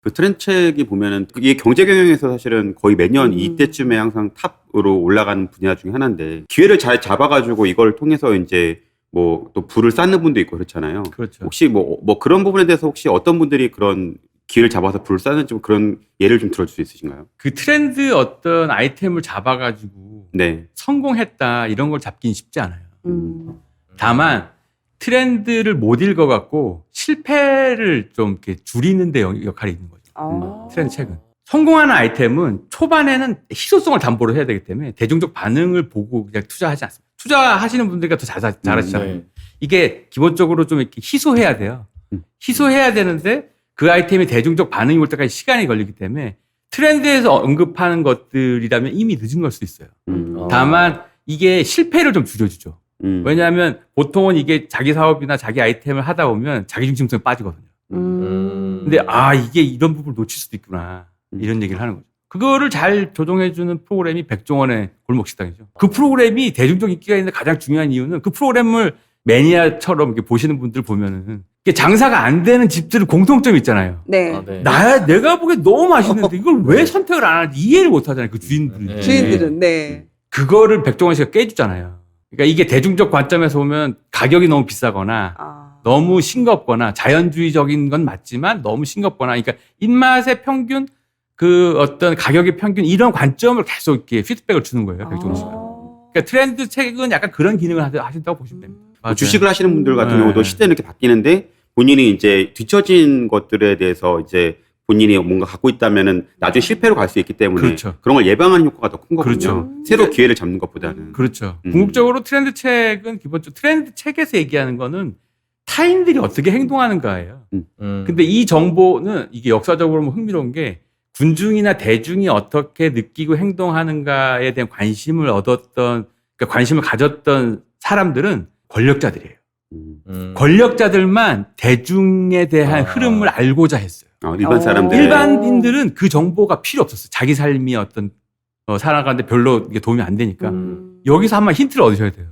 그 트렌드 책이 보면은 이게 경제 경영에서 사실은 거의 매년 이때쯤에 항상 탑으로 올라가는 분야 중에 하나인데 기회를 잘 잡아가지고 이걸 통해서 이제 뭐 또 부를 쌓는 분도 있고 그렇잖아요. 그렇죠. 혹시 뭐 그런 부분에 대해서 혹시 어떤 분들이 그런 기회를 잡아서 부를 쌓는지 뭐 그런 예를 좀 들어줄 수 있으신가요? 그 트렌드 어떤 아이템을 잡아가지고 네. 성공했다 이런 걸 잡긴 쉽지 않아요. 다만 트렌드를 못 읽어갖고 실패를 좀 이렇게 줄이는 데 역할이 있는 거죠. 트렌드 책은. 성공하는 아이템은 초반에는 희소성을 담보로 해야 되기 때문에 대중적 반응을 보고 그냥 투자하지 않습니다. 투자하시는 분들이 더 잘하시잖아요. 네. 이게 기본적으로 좀 이렇게 희소해야 돼요. 희소해야 되는데 그 아이템이 대중적 반응이 올 때까지 시간이 걸리기 때문에 트렌드에서 언급하는 것들이라면 이미 늦은 걸 수 있어요. 다만 이게 실패를 좀 줄여주죠. 왜냐하면 보통은 이게 자기 사업이나 자기 아이템을 하다 보면 자기 중심성이 빠지거든요. 근데 이게 이런 부분을 놓칠 수도 있구나. 이런 얘기를 하는 거죠. 그거를 잘 조정해주는 프로그램이 백종원의 골목식당이죠. 그 프로그램이 대중적 인기가 있는 가장 중요한 이유는 그 프로그램을 매니아처럼 이렇게 보시는 분들 보면은 이게 장사가 안 되는 집들은 공통점이 있잖아요. 네. 네. 내가 보기엔 너무 맛있는데 이걸 왜 선택을 안 하는지 이해를 못 하잖아요. 그 주인들이. 네. 주인들은 네. 그거를 백종원 씨가 깨주잖아요. 그러니까 이게 대중적 관점에서 보면 가격이 너무 비싸거나 너무 싱겁거나 자연주의적인 건 맞지만 너무 싱겁거나 그러니까 입맛의 평균 그 어떤 가격의 평균 이런 관점을 계속 이렇게 피드백을 주는 거예요. 백종원 씨가. 그러니까 트렌드 책은 약간 그런 기능을 하신다고 보시면 됩니다. 뭐 주식을 하시는 분들 같은 네. 경우도 시대는 이렇게 바뀌는데 본인이 이제 뒤처진 것들에 대해서 이제 본인이 뭔가 갖고 있다면은 나중에 실패로 갈 수 있기 때문에 그렇죠. 그런 걸 예방하는 효과가 더 큰 거거든요. 그렇죠. 새로 기회를 잡는 것보다는. 그렇죠. 궁극적으로 트렌드 책은 기본적으로 트렌드 책에서 얘기하는 거는 타인들이 어떻게 행동하는가예요. 근데 이 정보는 이게 역사적으로 흥미로운 게 군중이나 대중이 어떻게 느끼고 행동하는가에 대한 관심을 얻었던, 그러니까 관심을 가졌던 사람들은 권력자들이에요. 권력자들만 대중에 대한 흐름을 알고자 했어요. 일반 사람들. 일반인들은 그 정보가 필요 없었어요. 자기 삶이 어떤 살아가는데 별로 이게 도움이 안 되니까. 여기서 한번 힌트를 얻으셔야 돼요.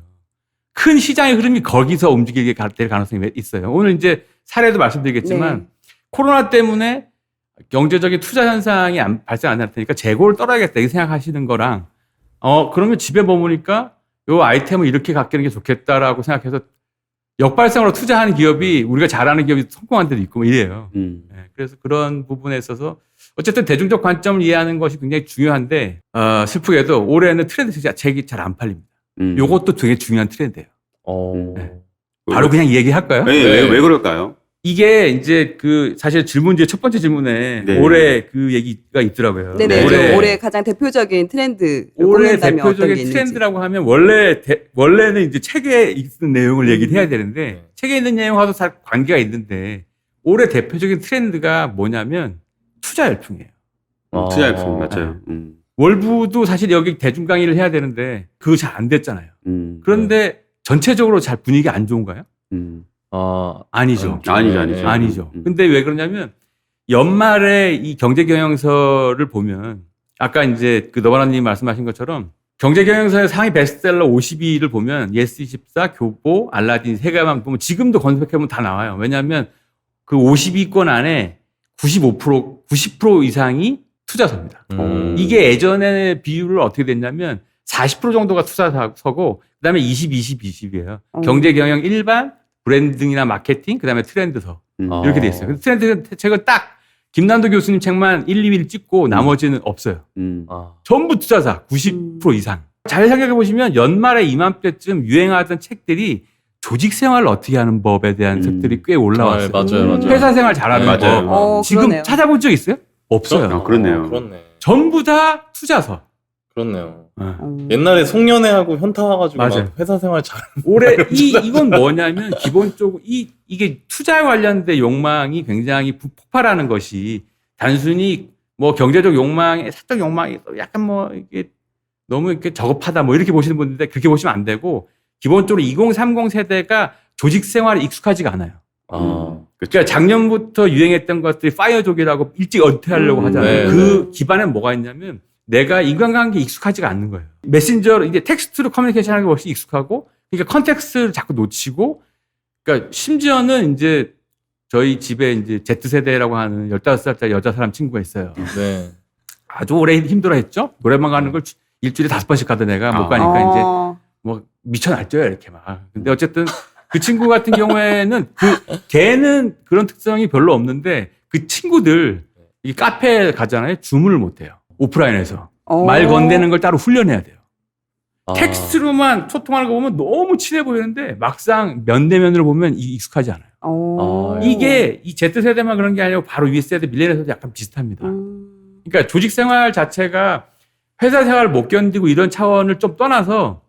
큰 시장의 흐름이 거기서 움직이게 될 가능성이 있어요. 오늘 이제 사례도 말씀드리겠지만 네. 코로나 때문에 경제적인 투자 현상이 발생 안 할 테니까 재고를 떨어야겠다 이렇게 생각하시는 거랑 그러면 집에 머무니까 요 아이템을 이렇게 갖기는 게 좋겠다라고 생각해서 역발상으로 투자하는 기업이 우리가 잘하는 기업이 성공한 데도 있고 뭐 이래요. 네, 그래서 그런 부분에 있어서 어쨌든 대중적 관점을 이해하는 것이 굉장히 중요한데 슬프게도 올해는 트렌드 책이 잘 안 팔립니다. 요것도 되게 중요한 트렌드예요. 네. 바로 그냥 얘기할까요? 왜 그럴까요? 이게 이제 그 사실 질문지의 첫 번째 질문에 네. 올해 그 얘기가 있더라고요. 네네. 올해 가장 대표적인 트렌드. 올해 대표적인 트렌드라고 하면 원래는 이제 책에 있는 내용을 얘기를 해야 되는데 책에 있는 내용하고도 다 관계가 있는데 올해 대표적인 트렌드가 뭐냐면 투자 열풍이에요. 투자 열풍 맞아요. 월부도 사실 여기 대중 강의를 해야 되는데 그거 잘 안 됐잖아요. 그런데 전체적으로 잘 분위기 안 좋은가요? 아니죠. 아니죠. 근데 왜 그러냐면 연말에 이 경제 경영서를 보면 아까 이제 그 너바나님 말씀하신 것처럼 경제 경영서의 상위 베스트셀러 52를 보면 예스24, 교보, 알라딘 세 개만 보면 지금도 검색해보면 다 나와요. 왜냐하면 그 52권 안에 90% 이상이 투자서입니다. 이게 예전의 비율을 어떻게 됐냐면 40% 정도가 투자서고 그다음에 20이에요. 경제 경영 일반 브랜딩이나 마케팅, 그 다음에 트렌드서. 이렇게 돼 있어요. 근데 트렌드 책은 딱 김난도 교수님 책만 1, 2위를 찍고 나머지는 없어요. 전부 투자사 90% 이상. 잘 생각해 보시면 연말에 이맘때쯤 유행하던 책들이 조직 생활을 어떻게 하는 법에 대한 책들이 꽤 올라왔어요. 맞아요. 회사 생활 잘하는 맞아요. 법. 지금 그러네요. 찾아본 적 있어요? 없어요. 그렇네요. 그렇네. 전부 다 투자서. 그렇네요. 옛날에 송년회하고 현타 와가지고 막 회사 생활 잘. 올해 이건 뭐냐면 기본적으로 이게 투자에 관련된 욕망이 굉장히 폭발하는 것이 단순히 뭐 경제적 욕망이 사적 욕망이 약간 뭐 이게 너무 이렇게 저급하다 뭐 이렇게 보시는 분인데 그렇게 보시면 안 되고 기본적으로 2030 세대가 조직 생활에 익숙하지가 않아요. 그러니까 작년부터 유행했던 것들이 파이어족이라고 일찍 은퇴하려고 하잖아요. 그 기반에 뭐가 있냐면 내가 인간관계에 익숙하지가 않는 거예요. 메신저로 이제 텍스트로 커뮤니케이션 하는 게 훨씬 익숙하고, 그러니까 컨텍스트를 자꾸 놓치고, 그러니까 심지어는 이제 저희 집에 이제 Z세대라고 하는 15살짜리 여자 사람 친구가 있어요. 네. 아주 오래 힘들어했죠. 노래방 가는 걸 일주일에 5번씩 가던 애가 못 가니까 이제 뭐 미쳐 날쪄요 이렇게 막. 근데 어쨌든 그 친구 같은 경우에는 걔는 그런 특성이 별로 없는데 그 친구들 이 카페 가잖아요. 주문을 못 해요. 오프라인에서. 말 건네는 걸 따로 훈련해야 돼요. 텍스트로만 소통하는 거 보면 너무 친해 보이는데 막상 면대면으로 보면 익숙하지 않아요. 이게 이 Z세대만 그런 게 아니고 바로 위 세대, 밀레니얼 세대 약간 비슷합니다. 그러니까 조직 생활 자체가 회사 생활을 못 견디고 이런 차원을 좀 떠나서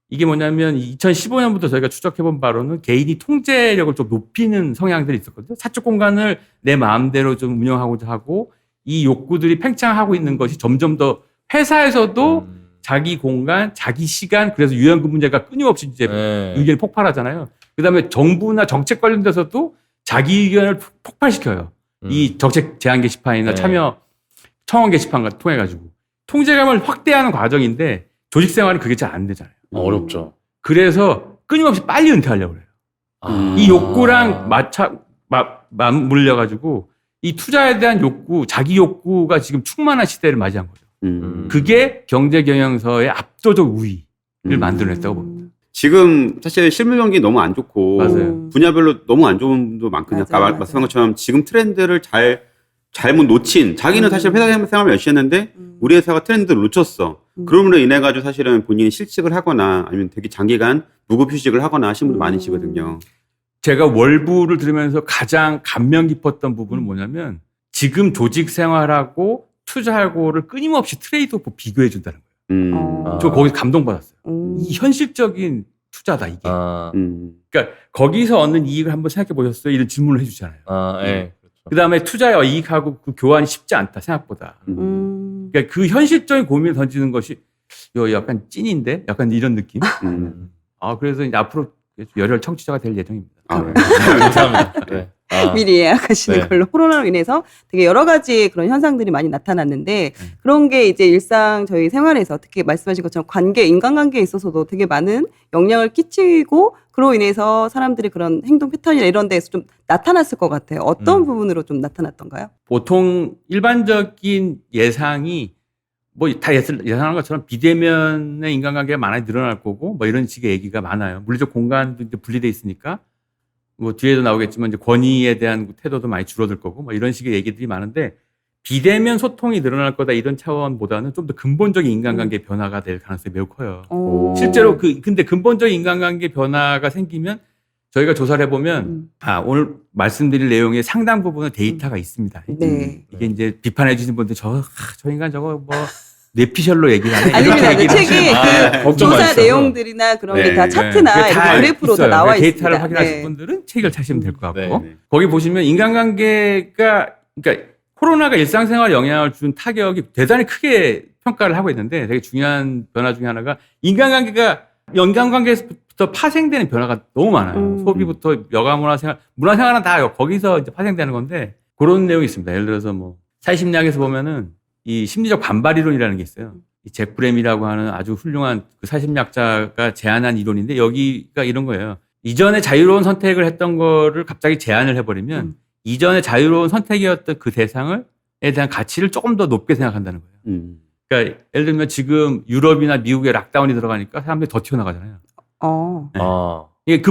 이게 뭐냐면 2015년부터 저희가 추적해본 바로는 개인이 통제력을 좀 높이는 성향들이 있었거든요. 사적 공간을 내 마음대로 좀 운영하고자 하고 이 욕구들이 팽창하고 있는 것이 점점 더 회사에서도 자기 공간, 자기 시간, 그래서 유연근 문제가 끊임없이 이제 의견이 폭발하잖아요. 그 다음에 정부나 정책 관련돼서도 자기 의견을 폭발시켜요. 이 정책 제안 게시판이나 참여 청원 게시판 통해가지고. 통제감을 확대하는 과정인데 조직 생활은 그게 잘 안 되잖아요. 어렵죠. 그래서 끊임없이 빨리 은퇴하려고 그래요. 이 욕구랑 맞물려가지고 이 투자에 대한 욕구, 자기 욕구가 지금 충만한 시대를 맞이한 거죠. 그게 경제 경영서의 압도적 우위를 만들어냈다고 봅니다. 지금 사실 실물 경기 너무 안 좋고 맞아요. 분야별로 너무 안 좋은 분도 많거든요. 아까 말씀한 것처럼 지금 트렌드를 잘못 놓친 자기는 사실 회사 생활을 열심히 했는데 우리 회사가 트렌드를 놓쳤어. 그러므로 인해 가지고 사실은 본인이 실직을 하거나 아니면 되게 장기간 무급 휴직을 하거나 하신 분도 많으시거든요. 제가 월부를 들으면서 가장 감명 깊었던 부분은 뭐냐면 지금 조직 생활하고 투자하고를 끊임없이 트레이드오프 비교해 준다는 거예요. 저 거기서 감동받았어요. 이 현실적인 투자다 이게. 그러니까 거기서 얻는 이익을 한번 생각해 보셨어요? 이런 질문을 해주잖아요. 네. 그 다음에 투자의 이익하고 그 교환이 쉽지 않다 생각보다. 그러니까 그 현실적인 고민을 던지는 것이 약간 찐인데, 약간 이런 느낌. 그래서 이제 앞으로 열혈 청취자가 될 예정입니다. 감사합니다. 네. 미리 예약하시는 걸로. 코로나로 인해서 되게 여러 가지 그런 현상들이 많이 나타났는데 그런 게 이제 일상 저희 생활에서 특히 말씀하신 것처럼 인간관계에 있어서도 되게 많은 영향을 끼치고 그로 인해서 사람들이 그런 행동 패턴이나 이런 데에서 좀 나타났을 것 같아요. 어떤 부분으로 좀 나타났던가요? 보통 일반적인 예상이 뭐 다 예상하는 것처럼 비대면의 인간관계가 많이 늘어날 거고 뭐 이런 식의 얘기가 많아요. 물리적 공간도 이제 분리돼 있으니까 뭐 뒤에도 나오겠지만 이제 권위에 대한 태도도 많이 줄어들 거고 뭐 이런 식의 얘기들이 많은데 비대면 소통이 늘어날 거다 이런 차원보다는 좀 더 근본적인 인간관계 변화가 될 가능성이 매우 커요. 실제로 근데 근본적인 인간관계 변화가 생기면 저희가 조사를 해보면 오늘 말씀드릴 내용의 상당 부분은 데이터가 있습니다. 네. 이게 이제 비판해 주시는 분들 저 인간 저거 뭐 뇌피셜로 얘기를 하네. 아닙니다. 책이 그 조사 마시죠. 내용들이나 그런 게 다 차트나 이런 그래프로 다 나와 있습니다. 데이터를 확인하실 분들은 책을 찾으면 될 것 같고 네. 거기 보시면 인간관계가 그러니까 코로나가 일상생활에 영향을 준 타격이 대단히 크게 평가를 하고 있는데 되게 중요한 변화 중에 하나가 인간관계에서부터 파생되는 변화가 너무 많아요. 소비부터 여가 문화생활은 다 거기서 이제 파생되는 건데 그런 내용이 있습니다. 예를 들어서 뭐 사회심리학에서 보면은 이 심리적 반발 이론이라는 게 있어요. 이 잭 브램이라고 하는 아주 훌륭한 그 사회심리학자가 제안한 이론인데 여기가 이런 거예요. 이전에 자유로운 선택을 했던 거를 갑자기 제한을 해버리면 이전에 자유로운 선택이었던 그 대상에 대한 가치를 조금 더 높게 생각한다는 거예요. 그러니까 예를 들면 지금 유럽이나 미국에 락다운이 들어가니까 사람들이 더 튀어나가잖아요. 네. 이게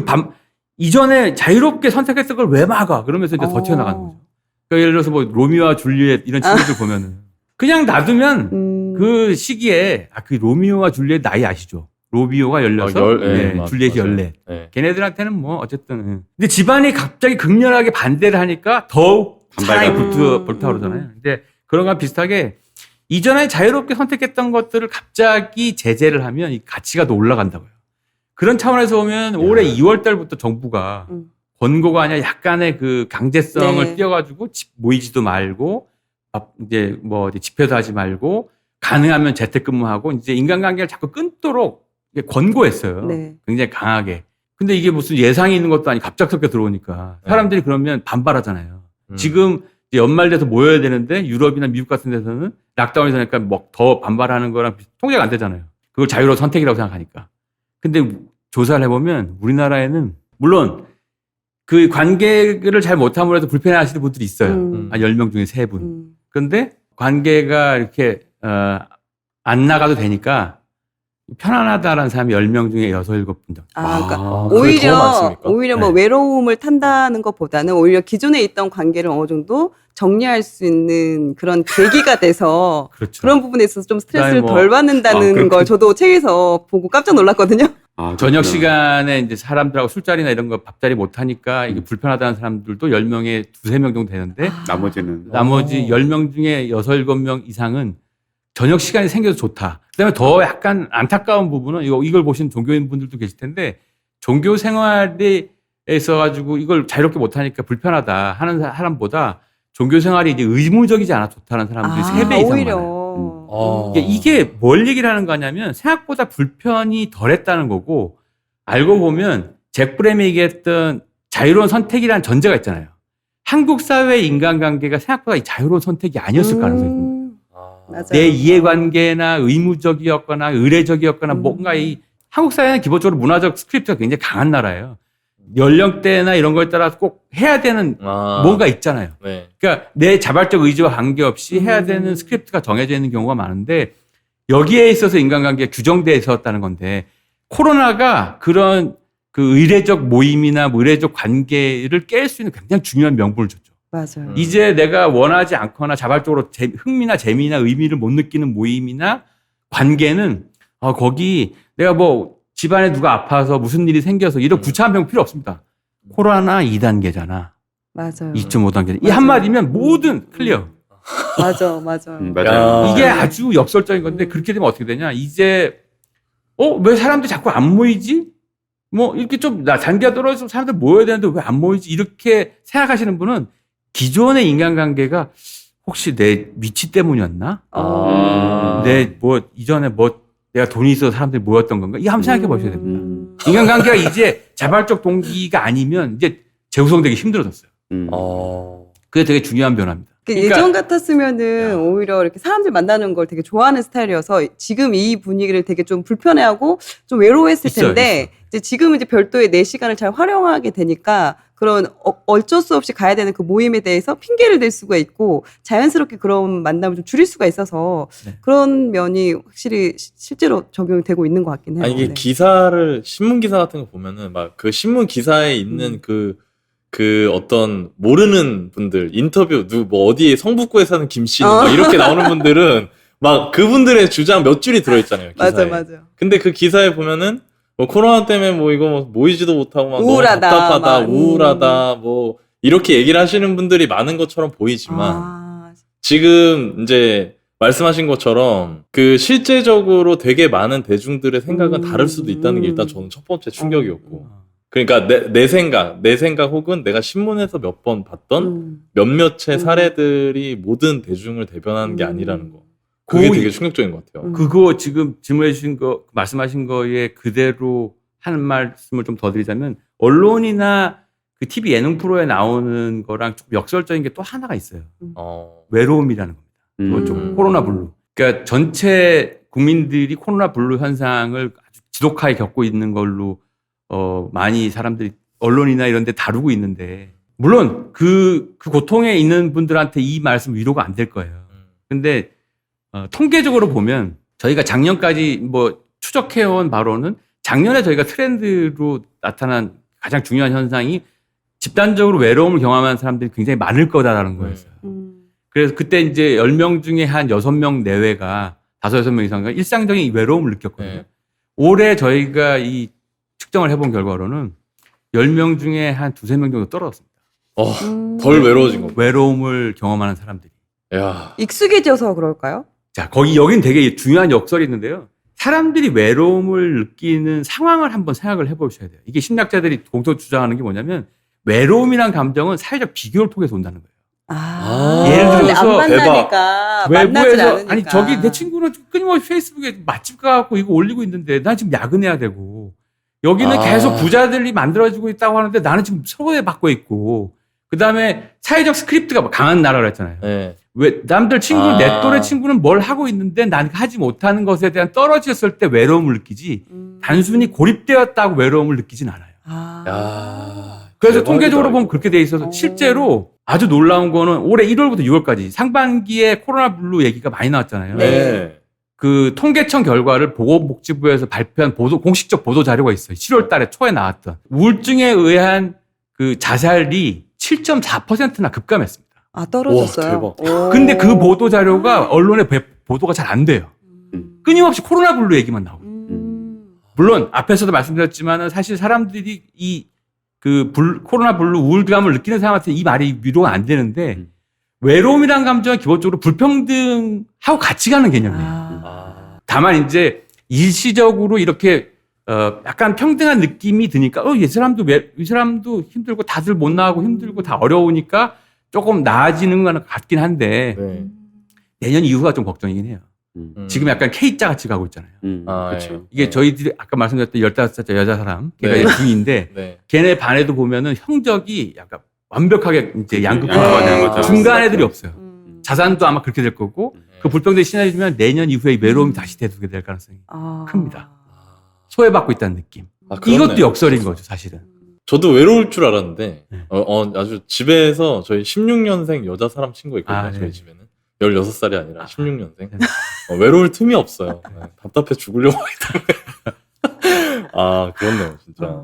이전에 자유롭게 선택했던 걸 왜 막아? 그러면서 이제 더 튀어나가는 거죠. 그러니까 예를 들어서 뭐 로미오와 줄리엣 이런 친구들 보면은 그냥 놔두면 그 시기에 그 로미오와 줄리엣 나이 아시죠? 로미오가 16, 줄리엣이 14. 걔네들한테는 뭐 어쨌든 근데 집안이 갑자기 극렬하게 반대를 하니까 더욱 사랑이 불타오르잖아요. 근데 그런 거랑 비슷하게 이전에 자유롭게 선택했던 것들을 갑자기 제재를 하면 이 가치가 더 올라간다고요. 그런 차원에서 보면 올해 2월 달부터 정부가 권고가 아니라 약간의 그 강제성을 띄워가지고 모이지도 말고 이제 뭐 집회도 하지 말고 가능하면 재택근무하고 이제 인간관계를 자꾸 끊도록 권고했어요. 굉장히 강하게. 근데 이게 무슨 예상이 있는 것도 아니고 갑작스럽게 들어오니까 사람들이 그러면 반발하잖아요. 지금 이제 연말 돼서 모여야 되는데 유럽이나 미국 같은 데서는 락다운이 되니까 뭐 더 반발하는 거랑 통제가 안 되잖아요. 그걸 자유로운 선택이라고 생각하니까. 근데 조사를 해보면 우리나라에는 물론 그 관계를 잘 못함으로 해서 불편해하시는 분들이 있어요. 한 10명 중에 3분. 그런데 관계가 이렇게 안 나가도 되니까 편안하다라는 사람이 10명 중에 6, 7분 정도. 그러니까 그게 더 많습니까? 오히려 뭐 네. 외로움을 탄다는 것보다는 오히려 기존에 있던 관계를 어느 정도 정리할 수 있는 그런 계기가 돼서 그렇죠. 그런 부분에 있어서 좀 스트레스를 그다음에 뭐- 덜 받는다는 걸 저도 책에서 보고 깜짝 놀랐거든요. 저녁 시간에 이제 사람들하고 술자리나 이런 거 밥자리 못 하니까 이게 불편하다는 사람들도 10명에 2-3명 정도 되는데 나머지는 나머지 10명 중에 6, 7명 이상은 저녁 시간이 생겨서 좋다. 그다음에 더 약간 안타까운 부분은 이걸 보신 종교인 분들도 계실 텐데 종교 생활에 있어가지고 이걸 자유롭게 못하니까 불편하다 하는 사람보다 종교 생활이 이제 의무적이지 않아 좋다는 사람들이 3배 이상 오히려. 많아요. 이게 뭘 얘기를 하는 거냐면 생각보다 불편이 덜했다는 거고 알고 보면 잭 브램이 얘기했던 자유로운 선택이라는 전제가 있잖아요. 한국 사회의 인간관계가 생각보다 자유로운 선택이 아니었을 가능성이 있습니다. 맞아요. 내 이해관계나 의무적이었거나 의례적이었거나 뭔가 이 한국 사회는 기본적으로 문화적 스크립트가 굉장히 강한 나라예요. 연령대나 이런 거에 따라서 꼭 해야 되는 뭔가 있잖아요. 네. 그러니까 내 자발적 의지와 관계없이 해야 되는 스크립트가 정해져 있는 경우가 많은데 여기에 있어서 인간관계가 규정되어 있었다는 건데 코로나가 그런 그 의례적 모임이나 뭐 의례적 관계를 깰 수 있는 굉장히 중요한 명분을 줬죠. 맞아요. 이제 내가 원하지 않거나 자발적으로 흥미나 재미나 의미를 못 느끼는 모임이나 관계는 거기 내가 뭐 집안에 누가 아파서 무슨 일이 생겨서 이런 구차한 병 필요 없습니다. 코로나 2단계잖아. 맞아요. 2.5단계. 이 맞아요. 한마디면 모든 클리어. 맞아요. 맞아요. 이게 아주 역설적인 건데 그렇게 되면 어떻게 되냐. 이제 왜 사람들이 자꾸 안 모이지? 뭐 이렇게 좀 단계가 떨어져서 사람들 모여야 되는데 왜 안 모이지? 이렇게 생각하시는 분은 기존의 인간관계가 혹시 내 위치 때문이었나? 내 뭐 이전에 뭐 내가 돈이 있어서 사람들이 모였던 건가? 이 한번 생각해 보셔야 됩니다. 인간관계가 이제 자발적 동기가 아니면 이제 재구성되기 힘들어졌어요. 그게 되게 중요한 변화입니다. 그러니까 예전 같았으면은 오히려 이렇게 사람들 만나는 걸 되게 좋아하는 스타일이어서 지금 이 분위기를 되게 좀 불편해하고 좀 외로워했을 텐데 이제 지금은 이제 별도의 내 시간을 잘 활용하게 되니까 그런 어쩔 수 없이 가야 되는 그 모임에 대해서 핑계를 댈 수가 있고 자연스럽게 그런 만남을 좀 줄일 수가 있어서 그런 면이 확실히 실제로 적용되고 있는 것 같긴 해요. 이게 기사를 신문 기사 같은 거 보면은 막 그 신문 기사에 있는 그 어떤 모르는 분들 인터뷰 뭐 어디에 성북구에 사는 김씨 막 이렇게 나오는 분들은 막 그분들의 주장 몇 줄이 들어있잖아요. 기사에. 맞아. 근데 그 기사에 보면은 뭐 코로나 때문에 뭐 이거 뭐 모이지도 못하고 막 우울하다, 너무 답답하다, 막. 우울하다 뭐 이렇게 얘기를 하시는 분들이 많은 것처럼 보이지만 지금 이제 말씀하신 것처럼 그 실제적으로 되게 많은 대중들의 생각은 다를 수도 있다는 게 일단 저는 첫 번째 충격이었고. 그러니까 내 생각 혹은 내가 신문에서 몇 번 봤던 몇몇의 사례들이 모든 대중을 대변하는 게 아니라는 거. 그게 되게 충격적인 것 같아요. 그거 지금 질문해 주신 거, 말씀하신 거에 그대로 하는 말씀을 좀 더 드리자면 언론이나 그 TV 예능 프로에 나오는 거랑 좀 역설적인 게 또 하나가 있어요. 외로움이라는 겁니다. 좀 코로나 블루. 그러니까 전체 국민들이 코로나 블루 현상을 아주 지독하게 겪고 있는 걸로 많이 사람들이 언론이나 이런 데 다루고 있는데 물론 그 고통에 있는 분들한테 이 말씀 위로가 안 될 거예요. 근데 통계적으로 보면 저희가 작년까지 뭐 추적해온 바로는 작년에 저희가 트렌드로 나타난 가장 중요한 현상이 집단적으로 외로움을 경험하는 사람들이 굉장히 많을 거다라는 거였어요. 그래서 그때 이제 10명 중에 한 6명 내외가 5-6명 이상가 일상적인 외로움을 느꼈거든요. 올해 저희가 이 측정을 해본 결과로는 10명 중에 한 2-3명 정도 떨어졌습니다. 덜 외로워진 거고. 외로움을 경험하는 사람들이. 야. 익숙해져서 그럴까요? 자, 여긴 되게 중요한 역설이 있는데요. 사람들이 외로움을 느끼는 상황을 한번 생각을 해보셔야 돼요. 이게 심리학자들이 공통 주장하는 게 뭐냐면 외로움이란 감정은 사회적 비교를 통해서 온다는 거예요. 예를 들어서 안 만나니까 만나질 외부에서 않으니까. 아니 저기 내 친구는 끊임없이 페이스북에 맛집 가갖고 이거 올리고 있는데 난 지금 야근해야 되고 여기는 계속 부자들이 만들어지고 있다고 하는데 나는 지금 소외받고 있고 그다음에 사회적 스크립트가 강한 나라라 했잖아요. 왜 남들 친구는 내 또래 친구는 뭘 하고 있는데 난 하지 못하는 것에 대한 떨어졌을 때 외로움을 느끼지 단순히 고립되었다고 외로움을 느끼진 않아요. 그래서 대박이다, 통계적으로 보면 이거. 그렇게 돼 있어서 실제로 아주 놀라운 거는 올해 1월부터 6월까지 상반기에 코로나 블루 얘기가 많이 나왔잖아요. 네. 그 통계청 결과를 보건복지부에서 발표한 공식적 보도 자료가 있어요. 7월 달에 초에 나왔던. 우울증에 의한 그 자살이 7.4%나 급감했습니다. 아, 떨어졌어요. 와, 근데 그 보도 자료가 언론에 보도가 잘 안 돼요. 끊임없이 코로나 블루 얘기만 나오고. 물론 앞에서도 말씀드렸지만은 사실 사람들이 코로나 블루 우울감을 느끼는 사람한테 이 말이 위로가 안 되는데 외로움이란 감정은 기본적으로 불평등하고 같이 가는 개념이에요. 다만 이제 일시적으로 이렇게 약간 평등한 느낌이 드니까 이 사람도 힘들고 다들 못 나가고 힘들고 다 어려우니까 조금 나아지는 건 같긴 한데 네. 내년 이후가 좀 걱정이긴 해요. 지금 약간 K자 같이 가고 있잖아요. 그렇죠. 이게 저희들이 아까 말씀드렸던 15살 여자 사람, 걔가 네. 중인데 네. 걔네 반에도 보면은 형적이 약간 완벽하게 이제 양극화가 네. 되는 거죠. 중간 애들이 없어요. 음. 자산도 아마 그렇게 될 거고 그 불평등이 심해지면 내년 이후에 외로움이 다시 되게 될 가능성이 큽니다. 소외받고 있다는 느낌. 그렇네요. 이것도 역설인 거죠, 사실은. 저도 외로울 줄 알았는데 네. 아주 집에서 저희 16년생 여자 사람 친구 있거든요. 아, 네. 저희 집에는 16살이 아니라 16년생. 네. 외로울 틈이 없어요. 네, 답답해 죽으려고 하기 때문에. 그렇네요, 진짜.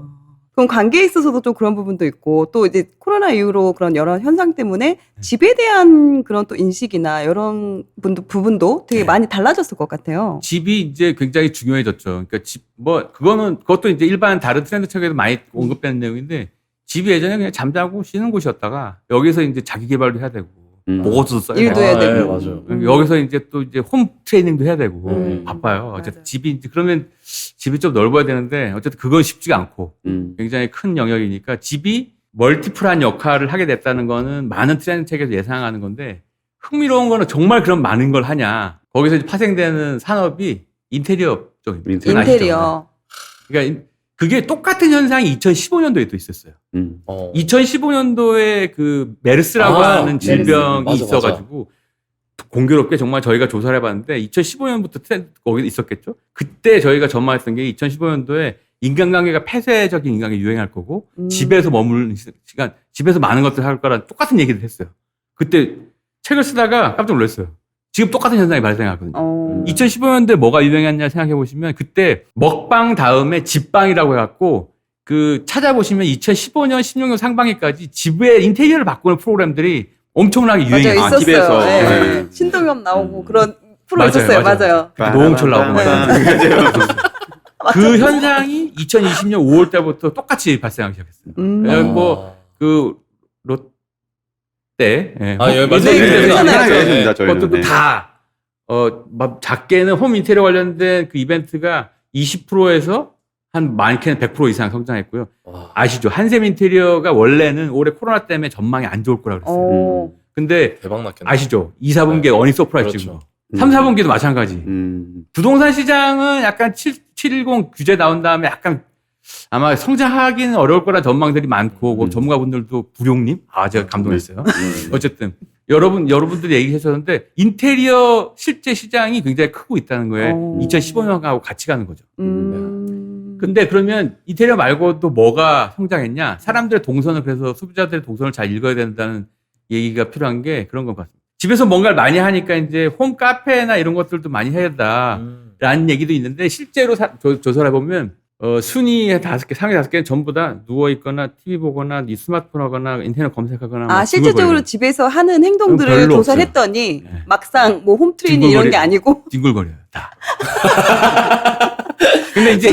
그럼 관계에 있어서도 좀 그런 부분도 있고 또 이제 코로나 이후로 그런 여러 현상 때문에 집에 대한 그런 또 인식이나 이런 부분도 되게 네. 많이 달라졌을 것 같아요. 집이 이제 굉장히 중요해졌죠. 그러니까 그것도 이제 일반 다른 트렌드 책에도 많이 언급되는 내용인데 집이 예전에 그냥 잠자고 쉬는 곳이었다가 여기서 이제 자기 개발도 해야 되고 보고서도 써야 일도 되고 해야 네, 되고. 맞아요. 여기서 이제 또 이제 홈 트레이닝도 해야 되고 바빠요. 어쨌든 맞아요. 집이 이제 그러면 집이 좀 넓어야 되는데 어쨌든 그건 쉽지가 않고 굉장히 큰 영역이니까 집이 멀티플한 역할을 하게 됐다는 거는 많은 트렌드 책에서 예상하는 건데 흥미로운 거는 정말 그런 많은 걸 하냐. 거기서 이제 파생되는 산업이 인테리어 쪽입니다. 인테리어. 그러니까 그게 똑같은 현상이 2015년도에 또 있었어요. 2015년도에 그 메르스라고 하는 질병이 맞아, 있어가지고 공교롭게 정말 저희가 조사를 해봤는데 2015년부터 트렌드 거기 있었겠죠. 그때 저희가 전망했던 게 2015년도에 인간관계가 폐쇄적인 인간관계 유행할 거고 집에서 머무는 시간, 집에서 많은 것들을 할 거랑 똑같은 얘기를 했어요. 그때 책을 쓰다가 깜짝 놀랐어요. 지금 똑같은 현상이 발생하거든요. 2015년도에 뭐가 유행했냐 생각해 보시면 그때 먹방 다음에 집방이라고 해갖고 그 찾아보시면 2015년, 16년 상반기까지 집의 인테리어를 바꾸는 프로그램들이 엄청나게 맞아요, 유행했어요. 있었어요. TV에서. 네. 네. 신동엽 나오고 그런 프로 맞아요, 있었어요. 맞아요. 맞아요. 노홍철 나오고 네. 그 현상이 2020년 5월 때부터 똑같이 발생하기 시작했어요. 그 롯데, 예. 여기 말씀드렸잖아요. 편하게 해줍니다, 저희는. 그것도 다 막 작게는 홈 인테리어 관련된 그 이벤트가 20%에서 한 많게는 100% 이상 성장했고요. 아시죠? 한샘 인테리어가 원래는 올해 코로나 때문에 전망이 안 좋을 거라고 그랬어요. 근데 대박 났겠네. 아시죠? 2, 4분기에 어닝 서프라이즈 찍은 거. 3, 4분기도 마찬가지. 부동산 시장은 약간 710 규제 나온 다음에 약간 아마 성장하기는 어려울 거라 전망들이 많고 전문가분들도 부룡님 제가 감동했어요. 어쨌든 여러분들이 얘기하셨는데 인테리어 실제 시장이 굉장히 크고 있다는 거예요. 2015년하고 같이 가는 거죠. 근데 그러면 인테리어 말고도 뭐가 성장했냐? 사람들의 동선을 그래서 소비자들의 동선을 잘 읽어야 된다는 얘기가 필요한 게 그런 것 같습니다. 집에서 뭔가를 많이 하니까 이제 홈 카페나 이런 것들도 많이 해야 된다라는 얘기도 있는데 실제로 조사를 해보면 순위의 5개, 상위 5개는 전부 다 누워있거나 TV 보거나 이 스마트폰 하거나 인터넷 검색하거나 막 실질적으로 뒹굴거려요. 집에서 하는 행동들을 별로 조사를 없어요. 했더니 네. 막상 뭐 홈트레이닝 이런 게 아니고 뒹굴거려요. 다. 근데 이제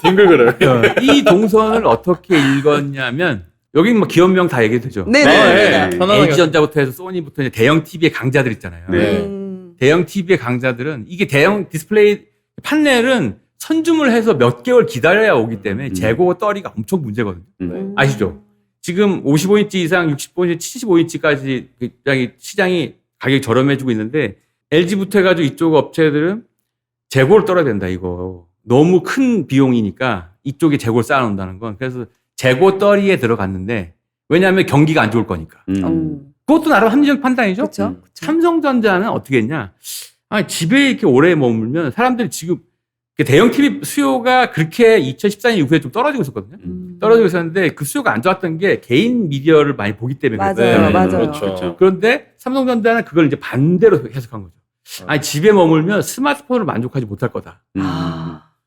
뒹굴거려요. 이 동선을 어떻게 읽었냐면 여기 뭐 기업명 다 얘기해도 되죠. 네네. 편안하게. LG전자부터 해서 소니부터 이제 대형 TV의 강자들 있잖아요. 네. 대형 TV의 강자들은 이게 대형 디스플레이 판넬은 선줌을 해서 몇 개월 기다려야 오기 때문에 재고 떨이가 엄청 문제거든요. 아시죠? 지금 55인치 이상 65인치, 75인치까지 굉장히 시장이 가격이 저렴해지고 있는데 LG부터 해가지고 이쪽 업체들은 재고를 떨어야 된다, 이거. 너무 큰 비용이니까 이쪽에 재고를 쌓아놓는다는 건. 그래서 재고 떨이에 들어갔는데 왜냐하면 경기가 안 좋을 거니까. 그것도 나름 합리적 판단이죠. 그렇죠. 삼성전자는 어떻게 했냐? 집에 이렇게 오래 머물면 사람들이 지금 대형 TV 수요가 그렇게 2014년 이후에 좀 떨어지고 있었거든요. 떨어지고 있었는데 그 수요가 안 좋았던 게 개인 미디어를 많이 보기 때문에 맞아요, 그랬어요. 맞아요. 그렇죠. 그런데 삼성전자는 그걸 이제 반대로 해석한 거죠. 아니 집에 머물면 스마트폰으로 만족하지 못할 거다.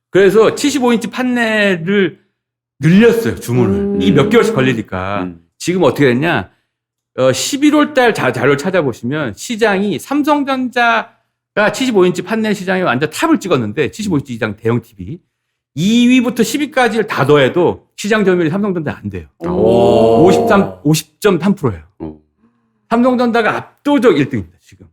그래서 75인치 판넬을 늘렸어요, 주문을. 이 몇 개월씩 걸리니까. 지금 어떻게 됐냐? 11월 달 자료를 찾아보시면 시장이 삼성전자가 75인치 판넬 시장에 완전 탑을 찍었는데 75인치 시장 대형 TV 2위부터 10위까지를 다 더해도 시장 점유율이 삼성전자 안 돼요. 50.3%예요. 삼성전자가 압도적 1등입니다, 지금.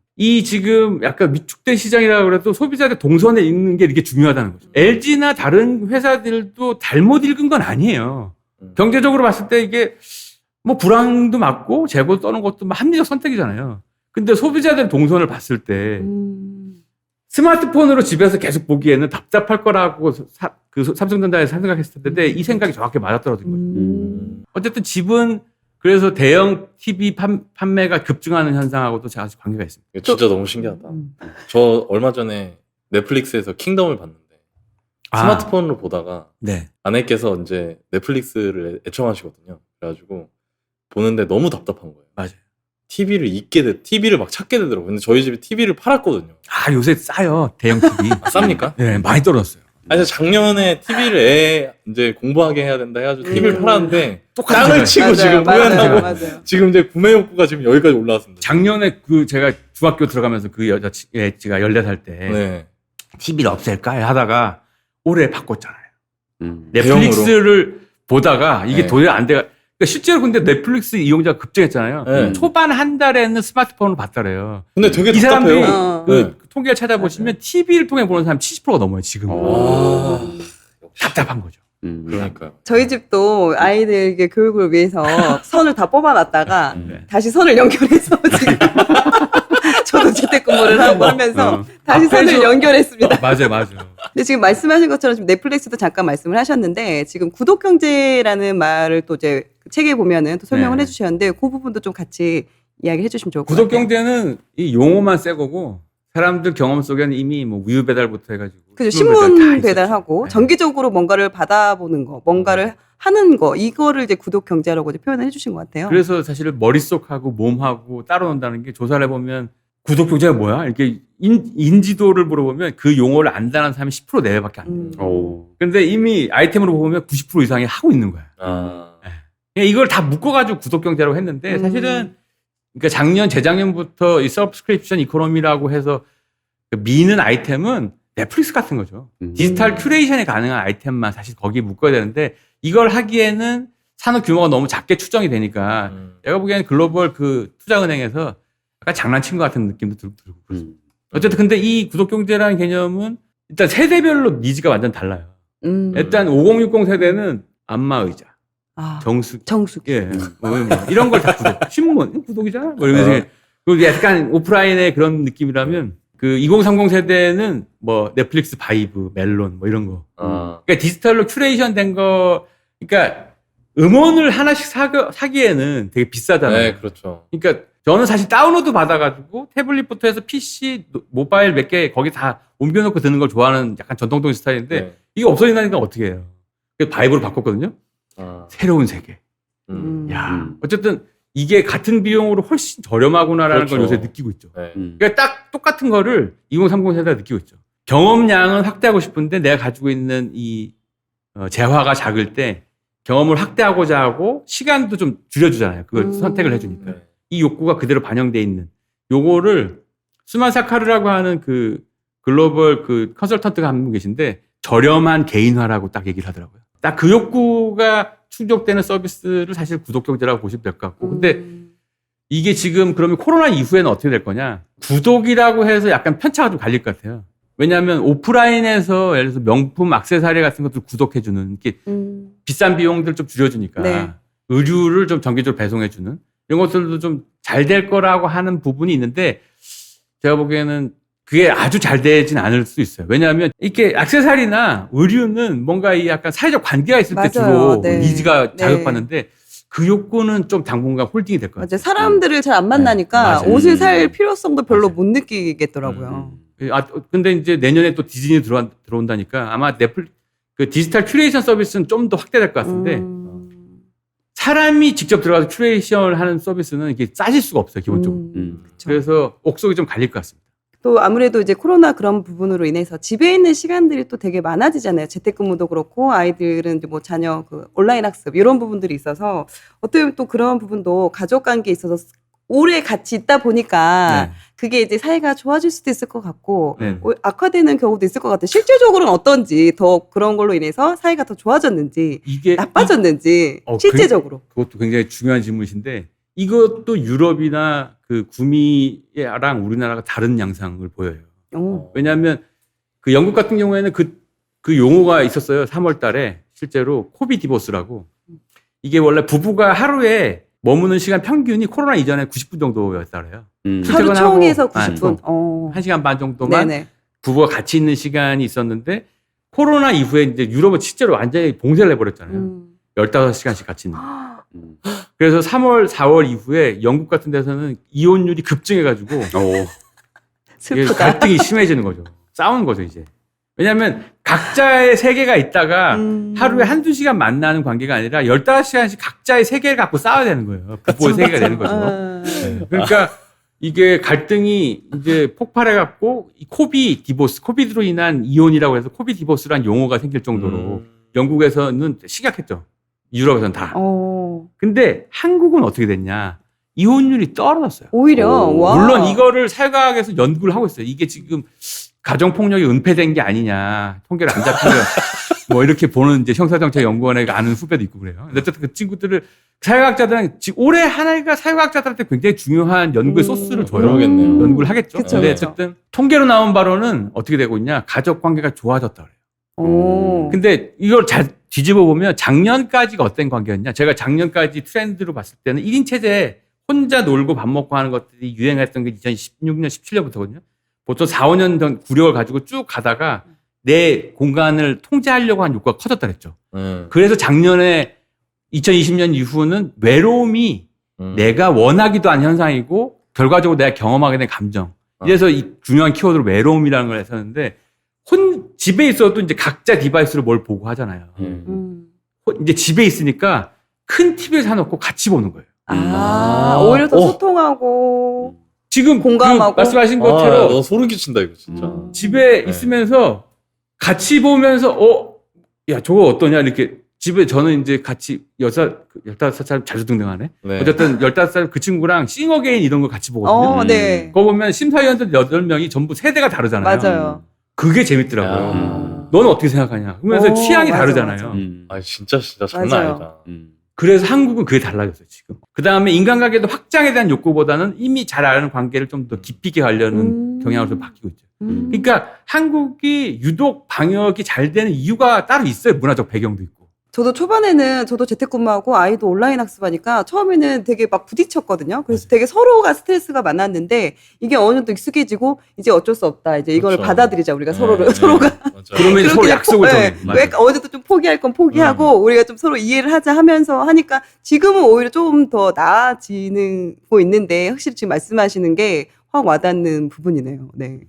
지금 약간 위축된 시장이라고 그래도 소비자들 동선에 읽는 게 이게 중요하다는 거죠. LG나 다른 회사들도 잘못 읽은 건 아니에요. 경제적으로 봤을 때 이게 뭐 불황도 맞고 재고 떠는 것도 합리적 선택이잖아요. 근데 소비자들 동선을 봤을 때 스마트폰으로 집에서 계속 보기에는 답답할 거라고 삼성전자에서 생각했을 텐데 이 생각이 정확히 맞아떨어진 거죠. 어쨌든 집은 그래서 대형 TV 판매가 급증하는 현상하고도 제가 아주 관계가 있습니다. 이거 진짜 너무 신기하다. 저 얼마 전에 넷플릭스에서 킹덤을 봤는데 스마트폰으로 보다가 네. 아내께서 이제 넷플릭스를 애청하시거든요. 그래가지고 보는데 너무 답답한 거예요. 맞아요. TV를 막 찾게 되더라고요. 근데 저희 집에 TV를 팔았거든요. 요새 싸요. 대형 TV. 쌉니까? 네, 많이 떨어졌어요. 아니, 작년에 TV를 이제 공부하게 해야 된다 해가지고 TV를 팔았는데 똑같은 땅을 치고 맞아요, 지금 맞아요, 후회하고 맞아요. 지금 이제 구매 욕구가 지금 여기까지 올라왔습니다. 작년에 제가 중학교 들어가면서 그 여자애가 14살 때 네. TV를 없앨까 하다가 올해 바꿨잖아요. 음. 넷플릭스를 보다가 이게 네. 도저히 안 돼가. 그러니까 실제로 근데 넷플릭스 이용자가 급증했잖아요. 네. 초반 한 달에는 스마트폰을 봤다래요. 근데 되게 이 사람들이 답답해요. 그 통계를 찾아보시면 TV를 통해 보는 사람 70%가 넘어요, 지금. 아, 답답한 거죠. 그러니까요. 저희 집도 아이들에게 교육을 위해서 선을 다 뽑아놨다가 네. 다시 선을 연결해서 지금 저도 재택근무를 하고 하면서 다시 선을 연결했습니다. 맞아요. 근데 지금 말씀하신 것처럼 지금 넷플릭스도 잠깐 말씀을 하셨는데 지금 구독경제라는 말을 또 이제 책에 보면은 또 설명을 네. 해주셨는데 그 부분도 좀 같이 이야기해 주시면 좋을 것 같아요. 구독경제는 이 용어만 새 거고 사람들 경험 속에는 이미 뭐 우유 배달부터 해가지고 그죠. 신문 배달 다 신문 있었죠. 배달하고 네. 정기적으로 뭔가를 받아보는 거, 뭔가를 하는 거 이거를 이제 구독경제라고 이제 표현을 해주신 것 같아요. 그래서 사실 머릿속하고 몸하고 따로 논다는 게 조사를 해보면 구독경제가 뭐야? 이렇게 인지도를 물어보면 그 용어를 안다는 사람이 10% 내외밖에 안 돼요. 근데 이미 아이템으로 보면 90% 이상이 하고 있는 거야. 그냥 이걸 다 묶어가지고 구독경제라고 했는데 사실은 그러니까 재작년부터 이 서브스크립션 이코노미라고 해서 미는 아이템은 넷플릭스 같은 거죠. 디지털 큐레이션이 가능한 아이템만 사실 거기에 묶어야 되는데 이걸 하기에는 산업 규모가 너무 작게 추정이 되니까 내가 보기에는 글로벌 그 투자은행에서 약간 장난친 것 같은 느낌도 들고 그렇습니다. 어쨌든 근데 이 구독경제라는 개념은 일단 세대별로 니즈가 완전 달라요. 일단 5060 세대는 안마의자, 정수기, 예, 뭐 이런 걸 다 구독. 신문 구독이잖아. 뭐 이러면서 그리고 약간 오프라인의 그런 느낌이라면 그 2030 세대는 뭐 넷플릭스 바이브, 멜론 뭐 이런 거. 그러니까 디지털로 큐레이션 된 거. 그러니까 음원을 하나씩 사기에는 되게 비싸잖아요. 네, 그렇죠. 그러니까 저는 사실 다운로드 받아가지고 태블릿부터 해서 PC, 모바일 몇 개 거기 다 옮겨놓고 듣는 걸 좋아하는 약간 전통적인 스타일인데 네. 이게 없어진다니까 어떻게 해요? 그래서 바이브로 바꿨거든요. 새로운 세계. 야, 어쨌든 이게 같은 비용으로 훨씬 저렴하구나라는 그렇죠. 걸 요새 느끼고 있죠. 네. 그러니까 딱 똑같은 거를 2030 세대가 느끼고 있죠. 경험량은 확대하고 싶은데 내가 가지고 있는 이 재화가 작을 때 경험을 확대하고자 하고 시간도 좀 줄여주잖아요. 그걸 선택을 해주니까. 네. 이 욕구가 그대로 반영돼 있는 요거를 수마사카르라고 하는 그 글로벌 그 컨설턴트가 한 분 계신데 저렴한 개인화라고 딱 얘기를 하더라고요. 딱 그 욕구가 충족되는 서비스를 사실 구독경제라고 보시면 될 것 같고. 근데 이게 지금 그러면 코로나 이후에는 어떻게 될 거냐? 구독이라고 해서 약간 편차가 좀 갈릴 것 같아요. 왜냐하면 오프라인에서 예를 들어서 명품 액세서리 같은 것들 구독해주는 이렇게 비싼 비용들 좀 줄여주니까 네. 의류를 좀 정기적으로 배송해주는 이런 것들도 좀 잘 될 거라고 하는 부분이 있는데 제가 보기에는 그게 아주 잘 되진 않을 수 있어요. 왜냐하면 이렇게 액세서리나 의류는 뭔가 이 약간 사회적 관계가 있을 때 주로 네. 니즈가 네. 자극받는데 그 욕구는 좀 당분간 홀딩이 될 것 같아요. 맞아요. 사람들을 잘 안 만나니까 맞아요. 옷을 살 필요성도 별로 맞아요. 못 느끼겠더라고요. 근데 이제 내년에 또 디즈니 들어온다니까 아마 그 디지털 큐레이션 서비스는 좀 더 확대될 것 같은데 사람이 직접 들어가서 큐레이션을 하는 서비스는 이게 싸질 수가 없어요, 기본적으로. 그래서 옥석이 좀 갈릴 것 같습니다. 또 아무래도 이제 코로나 그런 부분으로 인해서 집에 있는 시간들이 또 되게 많아지잖아요. 재택근무도 그렇고 아이들은 이제 뭐 자녀 그 온라인 학습 이런 부분들이 있어서 어떻게 보면 또 그런 부분도 가족 관계에 있어서 오래 같이 있다 보니까 그게 이제 사이가 좋아질 수도 있을 것 같고 악화되는 경우도 있을 것 같아요. 실제적으로는 어떤지 더 그런 걸로 인해서 사이가 더 좋아졌는지 이게 나빠졌는지 실제적으로. 그것도 굉장히 중요한 질문이신데 이것도 유럽이나 그 구미랑 우리나라가 다른 양상을 보여요. 왜냐하면 그 영국 같은 경우에는 그 용어가 있었어요. 3월 달에 실제로 코비 디보스라고. 이게 원래 부부가 하루에 머무는 시간 평균이 코로나 이전에 90분 정도였다래요. 하루 총에서 90분. 1시간 반 정도만 부부가 같이 있는 시간이 있었는데 코로나 이후에 이제 유럽은 실제로 완전히 봉쇄를 해버렸잖아요. 15시간씩 같이 있는. 그래서 3월, 4월 이후에 영국 같은 데서는 이혼율이 급증해가지고 이게 갈등이 심해지는 거죠. 싸우는 거죠, 이제. 왜냐하면 각자의 세계가 있다가 하루에 한두 시간 만나는 관계가 아니라 15시간씩 각자의 세계를 갖고 싸워야 되는 거예요. 부부의 세계가 되는 거죠. 그러니까 이게 갈등이 이제 폭발해갖고 코비드로 인한 이혼이라고 해서 코비 디보스라는 용어가 생길 정도로 영국에서는 심각했죠. 유럽에서는 다. 근데 한국은 어떻게 됐냐. 이혼율이 떨어졌어요. 오히려. 와. 물론 이거를 사회과학에서 연구를 하고 있어요. 이게 지금 가정폭력이 은폐된 게 아니냐. 통계를 안 잡히면 뭐 이렇게 보는 이제 형사정책연구원에 아는 후배도 있고 그래요. 근데 어쨌든 그 친구들을 사회과학자들은 올해 하나가 사회과학자들한테 굉장히 중요한 연구의 소스를 줘요. 그러겠네요. 연구를 하겠죠. 그쵸, 근데 그쵸. 어쨌든 통계로 나온 바로는 어떻게 되고 있냐. 가족 관계가 좋아졌다 그래요. 근데 이걸 잘 뒤집어 보면 작년까지가 어떤 관계였냐. 제가 작년까지 트렌드로 봤을 때는 1인 체제 혼자 놀고 밥 먹고 하는 것들이 유행했던 게 2016년, 17년부터거든요. 보통 4, 5년 전 구력을 가지고 쭉 가다가 내 공간을 통제하려고 한 욕구가 커졌다 그랬죠. 그래서 작년에 2020년 이후는 외로움이 내가 원하기도 한 현상이고 결과적으로 내가 경험하게 된 감정. 이래서 이 중요한 키워드로 외로움이라는 걸 했었는데 집에 있어도 이제 각자 디바이스로 뭘 보고 하잖아요. 이제 집에 있으니까 큰 TV를 사놓고 같이 보는 거예요. 오히려 더 소통하고 지금 공감하고. 그 말씀하신 것처럼 너 소름 끼친다 이거 진짜. 집에 있으면서 같이 보면서 야 저거 어떠냐 이렇게 집에 저는 이제 같이 15살 자주 등등하네. 어쨌든 15살 그 친구랑 싱어게인 이런 거 같이 보거든요. 그거 보면 심사위원들 8명이 전부 세대가 다르잖아요. 맞아요. 그게 재밌더라고요. 너는 어떻게 생각하냐. 그러면서 취향이 맞아, 다르잖아요. 진짜 장난 아니다. 그래서 한국은 그게 달라졌어요, 지금. 그 다음에 인간관계도 확장에 대한 욕구보다는 이미 잘 아는 관계를 좀 더 깊이 있게 가려는 경향으로 좀 바뀌고 있죠. 그러니까 한국이 유독 방역이 잘 되는 이유가 따로 있어요. 문화적 배경도 있고. 저도 초반에는 저도 재택근무하고 아이도 온라인 학습하니까 처음에는 되게 막 부딪혔거든요. 그래서 되게 서로가 스트레스가 많았는데 이게 어느 정도 익숙해지고 이제 어쩔 수 없다. 이제 이걸 받아들이자 우리가 서로가. 그러면 서로 약속을 정해. 어제도 좀 포기할 건 포기하고 우리가 좀 서로 이해를 하자 하면서 하니까 지금은 오히려 좀 더 나아지고 있는데 확실히 지금 말씀하시는 게 확 와닿는 부분이네요. 네.